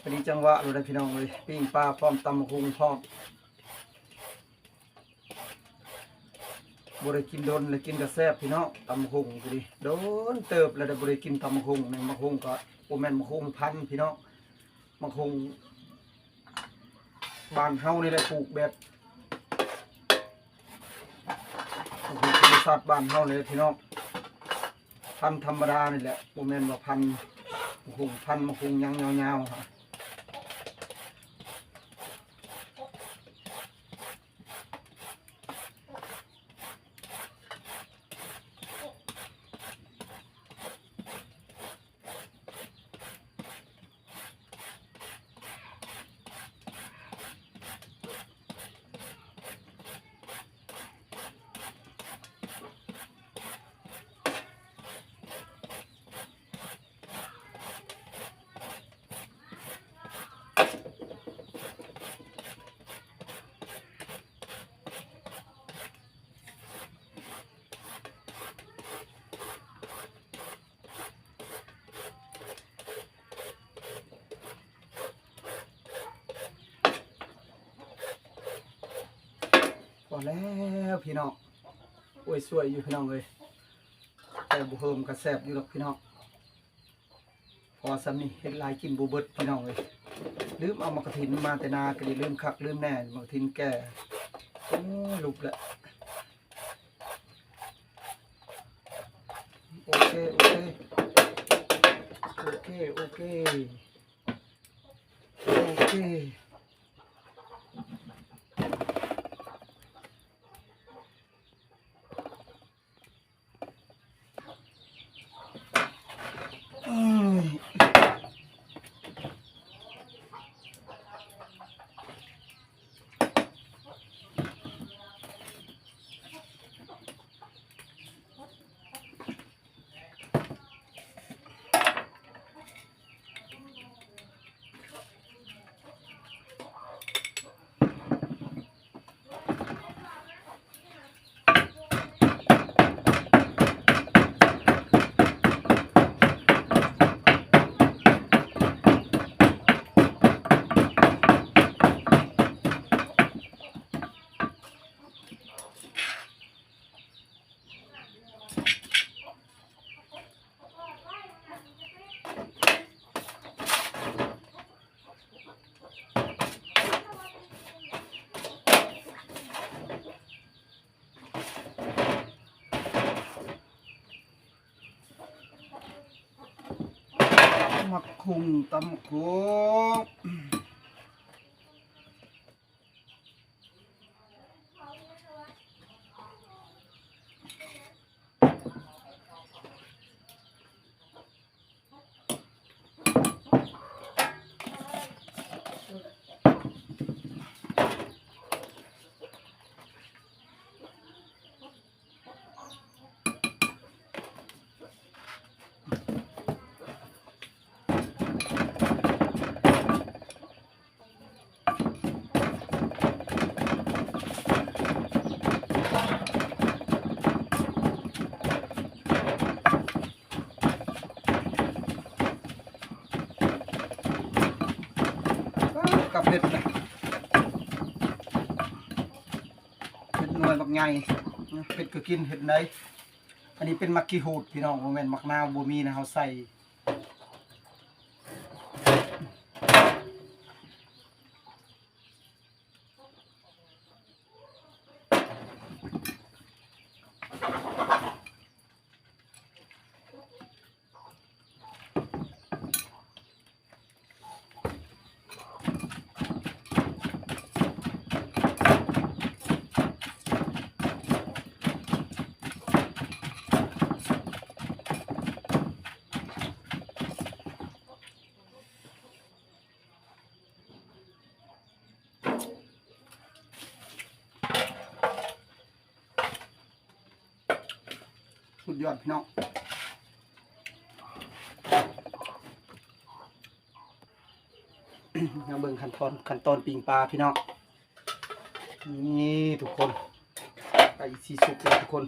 พอดีจังหวะเลยพี่น้องเลยปิ้งปลาพร้อมตำบักหุ่งพร้อมบริกินโดนเลยกินกระแซบพี่น้องตำบักหุ่งพอดีโดนเติบแล้วได้บริกินตำบักหุ่งในบักหุ่งก็โอแมนบักหุ่งพันพี่น้องบักหุ่งบ้านเฮานี่แหละปลูกแบบบักหุ่งธรรมชาติบ้านเฮาเลยพี่น้องพันธรรมดานี่แหละโอแมนว่าพันบักหุ่งพันบักหุ่งยังยาวๆฮะพอแล้วพี่น้องโอ้ยสวยอยู่พี่น้องเลยแต่บุเฮิมกระแซบอยู่หรอกพี่น้องพอซ้ำนี่เห็นลายกินบูเบิดพี่น้องเลยลืมเอามากระถินมาแต่นาก็เลยลืมคักลืมแน่มากระถินแก่โอ้ลุกแล้วโอเคโอเคโอเคโอเคโอเคมักคุงตำคุงกับเห็ดนะเห็ดหน่วยบักใหญ่เห็ดก็กินเห็ดไหนอันนี้เป็นมักกี้หูดพี่น้องโมเมนต์มักนาวบัวมีนะเขาใส่สุดยอดพี่น้องมาเบิ่งขั้นตอนปิ้งปลาพี่น้องนี่ทุกคนไก่สีสุกเลยทุกคน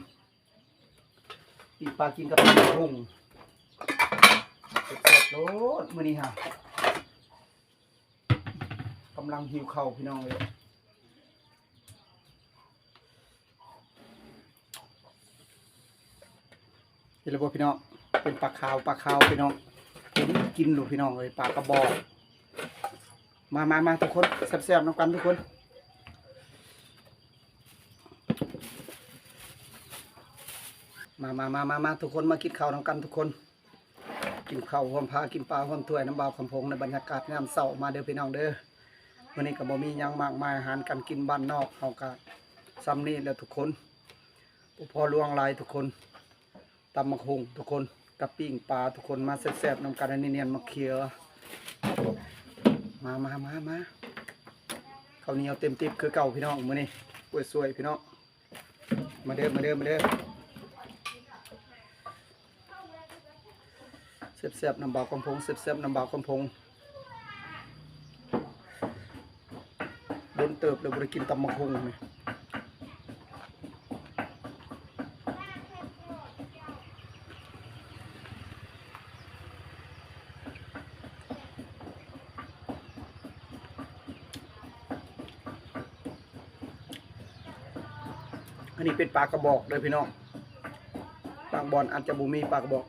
ปิ้งปลากินกับปลาหุ่ง เสร็จโลดมื้อนี้ฮะ เบิ่งขั้นตอนปิ้งปลาพี่น้อง นี่ทุกคน ไก่สีสุกเลยทุกคน ปิ้งปลากินกับปลาหุ่ง เสร็จโลดมื้อนี้ฮะ เบิ่งขั้นตอนปิ้งปลาพี่น้อง นี่ทุกคน ไก่สีสุกเลยทุกคน ปิ้งปลากินกับปลาหุ่ง ำลังหิวข้าวพี่น้องเลยเห็นแล้วบ่พี่น้องเป็นปลาขาวพี่น้องผมกินหรูพี่น้องเลยปลากระบอกมาทุกคนแซ่บๆน้ำกันทุกคนมาทุกคนมากินข้าวน้ำกันทุกคนกินข้าวพร้อมพากินปลาพร้อมถ้วยน้ำเบาคำพงในบรรยากาศงามเศร้ามาเด้อพี่น้องเด้อวันนี้ก็บ่มีหยังมากมายอาหารการกินบ้านนอกเอากะซ้ำนี่แล้วทุกคนพอลวงลายทุกคนตำมะฮุงทุกคนกับปิ้งปลาทุกคนมาแซ่บๆน้ำกันอันนี้เนียนมาเคียวมาข้าวเหนียวเต็มติ๊บคือเก่าพี่น้องมื้อนี้สวยๆพี่น้องมาเด้อแซ่บๆน้ำเบาคำพงแซ่บๆน้ำเบาคำพงโดนเติบเลยบ่ได้กินตำมะฮุงนี่อันนี้เป็นปลากระบอกเลยพี่น้องบางบอนอาจจะบ่มีปลากระบอก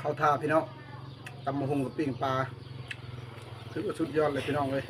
เข้าท่าพี่น้องตำมะฮุงกับปิ้งปลาถือว่าสุดยอดเลยพี่น้องเลย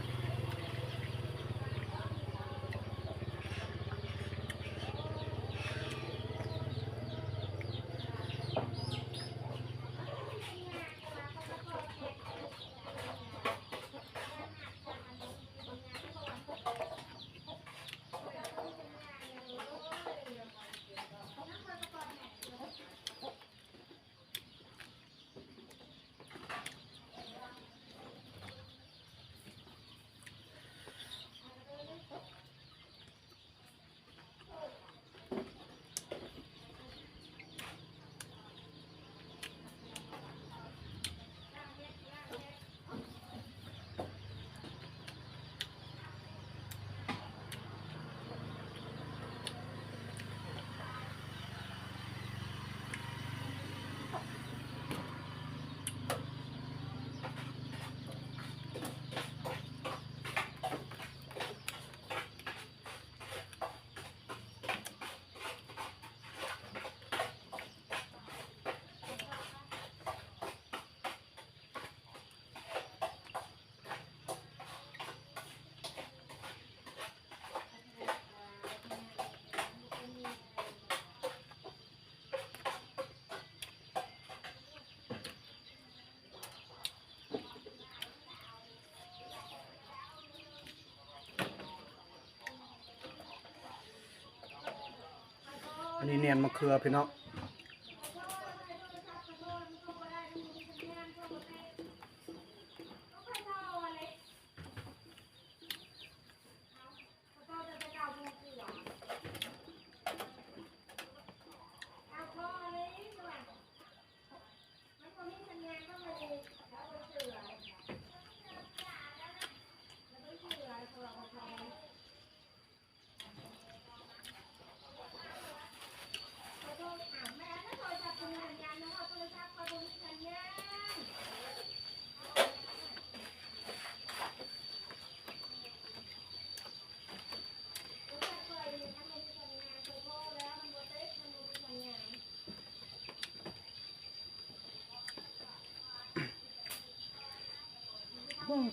อันนี้เนียนมะเขือพี่น้อง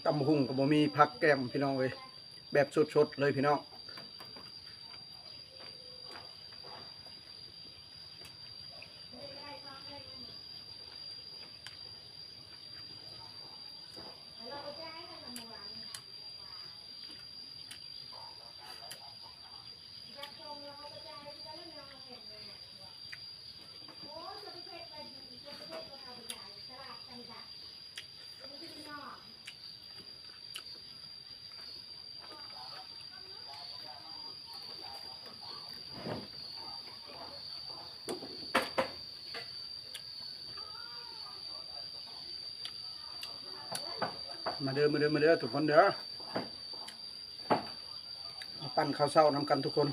ตำหุ่งกับบ่มีผักแก้มพี่น้องเลยแบบสดๆเลยพี่น้อง มาเด้อทุกคนเด้อมาปั้นข้าวเช้านำกันทุกคน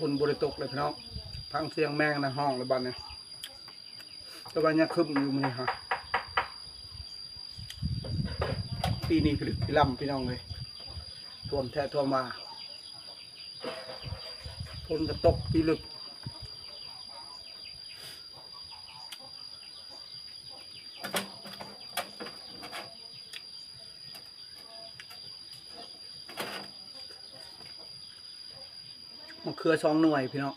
ฝนบริตกเลยพี่น้องพังเสียงแมงในห้องเลยบ้านเนี่ยแต่ว่าเนี่ยคึมอยู่มันนี่ฮะปีนี้ผลิตพิล่ำพี่น้องเลยท่วมแท้ท่วมมาฝนจะตกปีลึกมะเขือ2 หน่วยพี่น้อง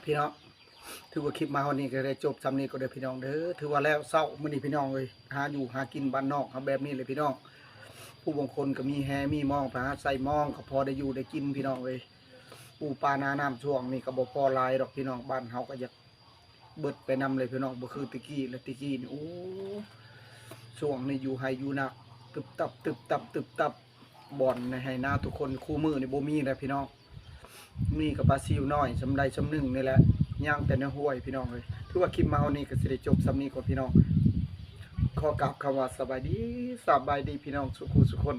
พี่น้องถือว่าคลิปมาวันนี้ก็ได้จบสำนี้ก็เด้อพี่น้องเด้อถือว่าแล้วเศร้ามื้อนี้พี่น้องเลยหาอยู่หากินบ้านนอกครับแบบนี้เลยพี่น้องผู้บางคนก็มีแฮมีมองไปหาใส่มองก็พอได้อยู่ได้กินพี่น้องเลยปูปลาน้ำช่วงนี้ก็บ่พอหลายดอกพี่น้องบ้านเฮาก็อยากเบิดไปนำเลยพี่น้องบ่คือตะกี้แล้วตะกี้นี่โอ้ช่วงนี้อยู่ไฮอยู่นะตึบตับบ่อนในไฮนาทุกคนคู่มือนี่บ่มีแล้วพี่น้องนี่กับปลาซิวน้อยสำใดสำหนึ่งนี่แหละย่างแต่ในห้วยพี่น้องเลยถือว่าคลิปมาวันนี้ก็สิได้จบสำนี้ก่อนพี่น้องขอกราบคำว่าสบายดีพี่น้องสุขคน